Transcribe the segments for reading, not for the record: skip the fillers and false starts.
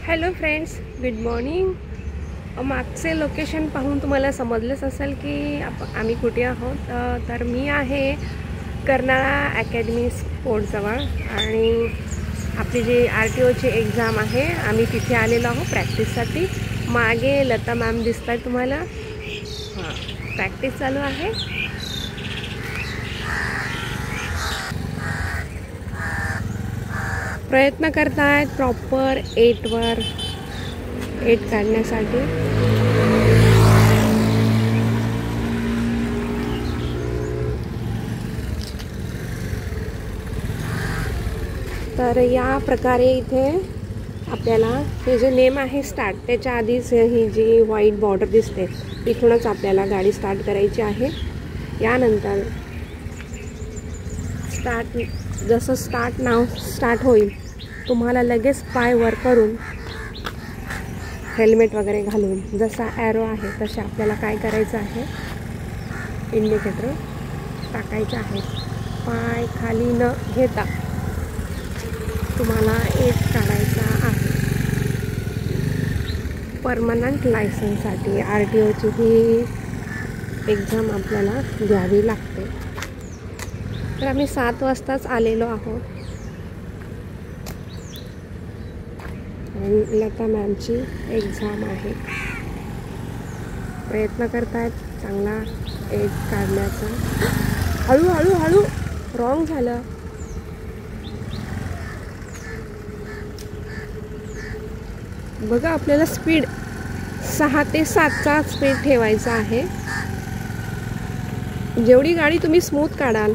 Hello friends, good morning. मागचे location पाहून तुम्हाला समजलंच असेल की आम्ही कुठे आहोत. तर मी आहे कर्नाळा अकॅडमी स्पोर्टजवळ आणि आपली जी RTOची एक्झाम आहे आम्ही तिथे आलेलो आहोत प्रॅक्टिससाठी. मागे लता मॅम दिसत आहे तुम्हाला. हां, प्रॅक्टिस चालू आहे. प्रयत्न करतायत प्रॉपर 8वर 8 काढण्यासाठी. तर या प्रकारे इथे आपल्याला हे जे नेम आहे स्टार्ट, त्याच्या आधीच ही जी व्हाईट बॉर्डर दिसते इथूनच आपल्याला गाडी स्टार्ट करायची आहे. यानंतर जसं नाव स्टार्ट होईल तुम्हाला लगेच पाय वर करून हेल्मेट वगैरे घालून जसा ॲरो आहे तसे आपल्याला काय करायचं आहे, इंडिकेटर टाकायचे आहे. पाय खाली न घेता तुम्हाला 8 काढायचा आहे. परमनंट लायसन्ससाठी RTOची ही एक्झाम आपल्याला द्यावी लागते. तर आम्ही 7 वाजताच आलेलो आहोत. लता मॅमची एक्झाम आहे. प्रयत्न करतायत चांगला 8 काढण्याचा. हळू हळू हळू रॉंग झालं. बघा, आपल्याला स्पीड 6 ते 7चा स्पीड ठेवायचा आहे. जेवढी गाडी तुम्ही स्मूथ काढाल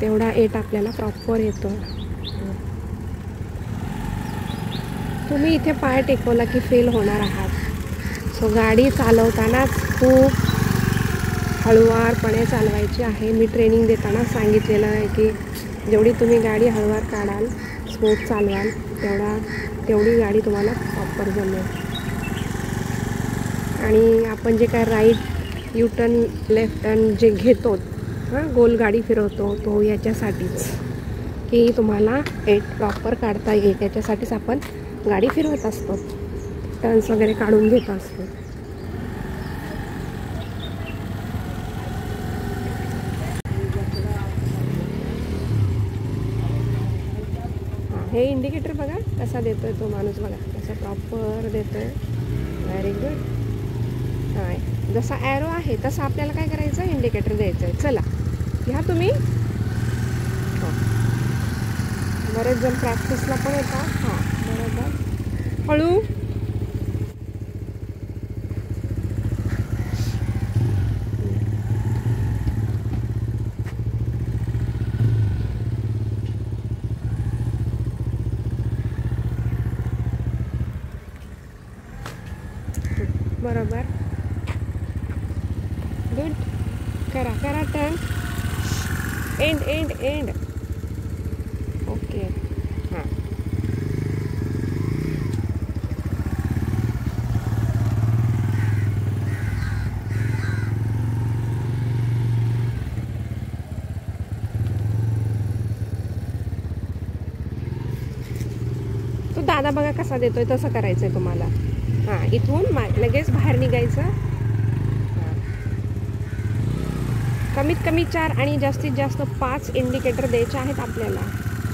तेवढा 8 आपल्याला प्रॉपर येतो. तुम्ही इथे पाय टेकवला की फेल होणार आहात. सो गाडी चालवतानाच खूप हळुवारपणे चालवायची आहे. मी ट्रेनिंग देताना सांगितलेलं आहे की जेवढी तुम्ही गाडी हळुवार काढाल, स्मूथ चालवाल, तेवढी गाडी तुम्हाला प्रॉपर जमेल. आणि आपण जे काय right U turn, left turn जे घेतो, गोल गाडी फिरवतो, तो याच्यासाठीच की तुम्हाला 8 प्रॉपर काढता येईल. त्याच्यासाठीच आपण गाडी फिरवत असतो, टर्न्स वगैरे काढून घेत असतो. हे इंडिकेटर बघा कसा देतोय तो माणूस, बघा कसा प्रॉपर देतोय. Very good. हां, जसा ॲरो आहे तसं आपल्याला काय करायचं, इंडिकेटर द्यायचं आहे. चला घ्या तुम्ही. बरेच जण प्रॅक्टिसला पण येतात. हां, बरोबर. हळू. बरोबर. गुड. करा टर्न. एंड. ओके. हां, तो दादा बघा कसा देतोय तसं करायचं आहे तुम्हाला. हां, इथून लगेच बाहेर निघायचं. हां, कमीत कमी 4 आणि जास्तीत जास्त 5 इंडिकेटर द्यायचे आहेत आपल्याला.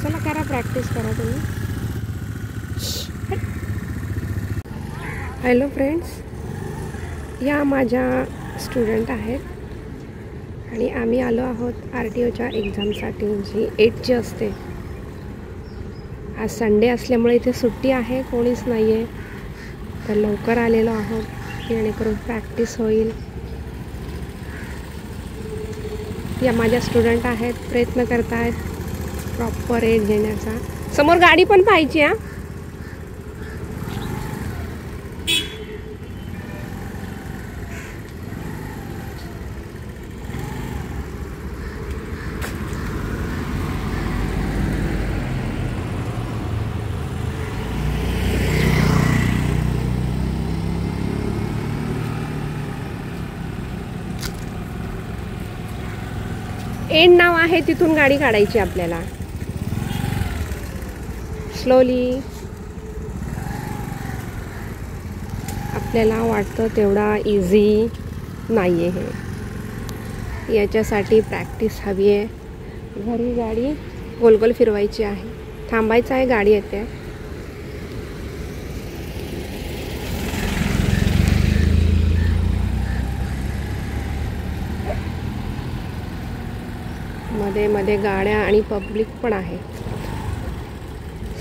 चला करा, प्रॅक्टिस करा तुम्ही. हॅलो फ्रेंड्स, या माझ्या स्टुडंट आहेत आणि आम्ही आलो आहोत RTOच्या एक्झामसाठी, जी 8ची असते. आज संडे असल्यामुळे इथे सुट्टी आहे, कोणीच नाही आहे. तर लवकर आलेलो आहोत जेणेकरून प्रॅक्टिस होईल. या माझ्या स्टुडंट आहेत, प्रयत्न करत आहेत प्रॉपर 8 देण्याचा. समोर गाडी पण पाहिजे. हां, एंड नाव आहे तिथून गाडी काढायची आपल्याला. स्लोली. आपल्याला वाटतं तेवढा इझी नाही आहे हे. याच्यासाठी प्रॅक्टिस हवी आहे. घरी गाडी गोल गोल फिरवायची आहे, थांबायचं आहे, गाडी येते. मध्ये मध्ये गाड्या आणि पब्लिक पण आहे.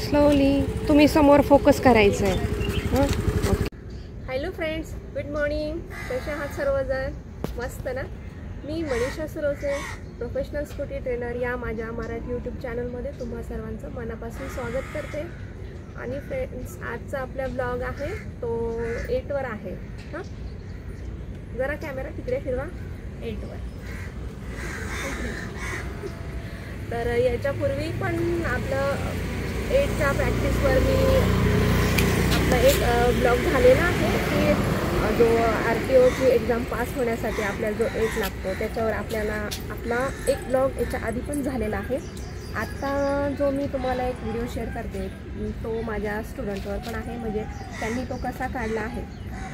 स्लोली. तुम्ही समोर फोकस करायचं आहे. Okay. Hello friends, good morning. कसे आहात सर्वजण? मस्त ना. मी Manisha Surose, professional scooty trainer या माझ्या मराठी यूट्यूब चॅनलमध्ये तुम्हा सर्वांचं मनापासून स्वागत करते. आणि फ्रेंड्स, आजचा आपला ब्लॉग आहे तो 8वर आहे. हां, जरा कॅमेरा तिकडे फिरवा. 8वर. तर याच्यापूर्वी पण आपलं 8च्या प्रॅक्टिसवर मी आपला एक ब्लॉग झालेला आहे की जो RTOची एक्झाम पास होण्यासाठी आपल्याला जो 8 लागतो त्याच्यावर आपला एक ब्लॉग याच्या आधी पण झालेला आहे. आत्ता जो मी तुम्हाला एक व्हिडिओ शेअर करते तो माझ्या स्टुडंटवर पण आहे, म्हणजे त्यांनी तो कसा काढला आहे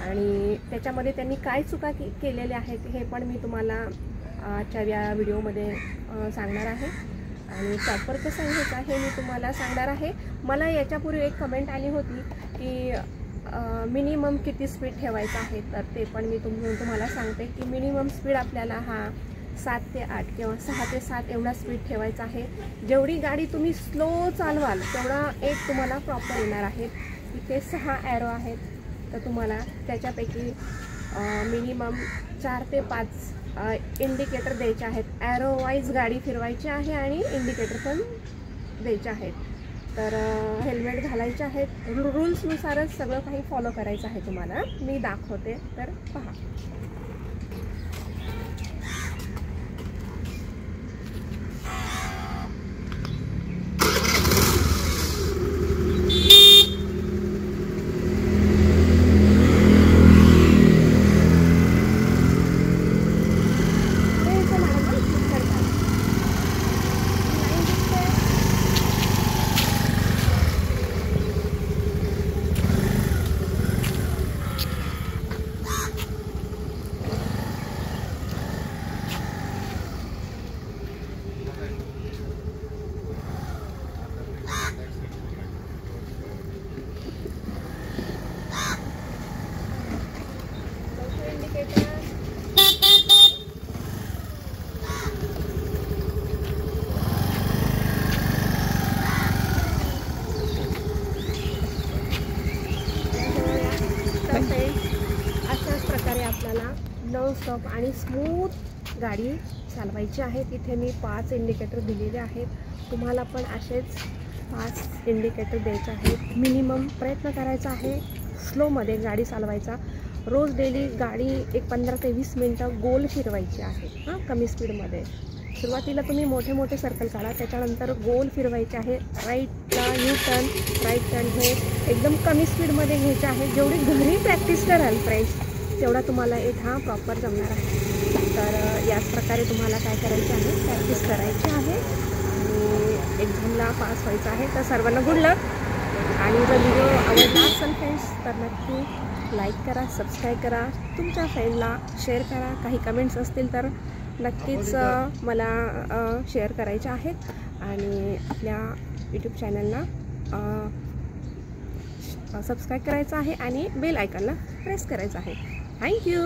आणि त्याच्यामध्ये त्यांनी काय चुका केलेल्या आहेत हे पण मी तुम्हाला आजच्या या व्हिडिओमध्ये सांगणार आहे. आणि प्रॉपर कसं घ्यायचं हे मी तुम्हाला सांगणार आहे. मला याच्यापूर्वी एक कमेंट आली होती की मिनिमम किती स्पीड ठेवायचं आहे, तर ते पण मी तुम्हाला सांगते की मिनिमम स्पीड आपल्याला हा 7 ते 8 किंवा 6 ते 7 एवढा स्पीड ठेवायचा आहे. जेवढी गाडी तुम्ही स्लो चालवाल तेवढा 8 तुम्हाला प्रॉपर येणार आहे. इथे 6 ॲरो आहेत, तर तुम्हाला त्याच्यापैकी मिनिमम 4 ते 5 इंडिकेटर द्यायचे आहेत. ॲरो वाईज गाडी फिरवायची आहे आणि इंडिकेटर पण द्यायचे आहेत. तर हेल्मेट घालायचे आहेत. रूल्सनुसारच सगळं काही फॉलो करायचं आहे तुम्हाला. मी दाखवते, तर पहा. अशाच प्रकारे आपल्याला नॉन स्टॉप आणि स्मूथ गाडी चालवायची आहे. तिथे मी 5 इंडिकेटर दिलेले आहेत. तुम्हाला पण असेच 5 इंडिकेटर द्यायचे आहेत. मिनिमम प्रयत्न करायचा आहे स्लोमध्ये गाडी चालवायचा. रोज डेली गाडी एक 15 ते 20 मिनटं गोल फिरवायची आहे. हां, कमी स्पीडमध्ये. सुरुवातीला तुम्ही मोठे मोठे सर्कल काढा, त्याच्यानंतर गोल फिरवायचे आहे. राईटला यू टर्न, राईट टर्न हे एकदम कमी स्पीडमध्ये घ्यायचे आहे. जेवढी घरी प्रॅक्टिस कराल फ्रेंड्स तेवढा तुम्हाला 8 हा प्रॉपर जमणार आहे. तर याच प्रकारे तुम्हाला काय करायचं आहे, प्रॅक्टिस करायची आहे आणि एक्झामला पास व्हायचं आहे. तर सर्वांना गुड लक. आणि जर व्हिडिओ आवडला असेल फ्रेंड्स तर नक्की लाईक करा, सबस्क्राईब करा, तुमच्या फ्रेंडला शेअर करा. काही कमेंट्स असतील तर नक्कीच मला शेअर करायचे आहेत. आणि आपल्या यूट्यूब चॅनलला सबस्क्राईब करायचं आहे आणि बेल आयकॉनला प्रेस करायचं आहे. थँक्यू.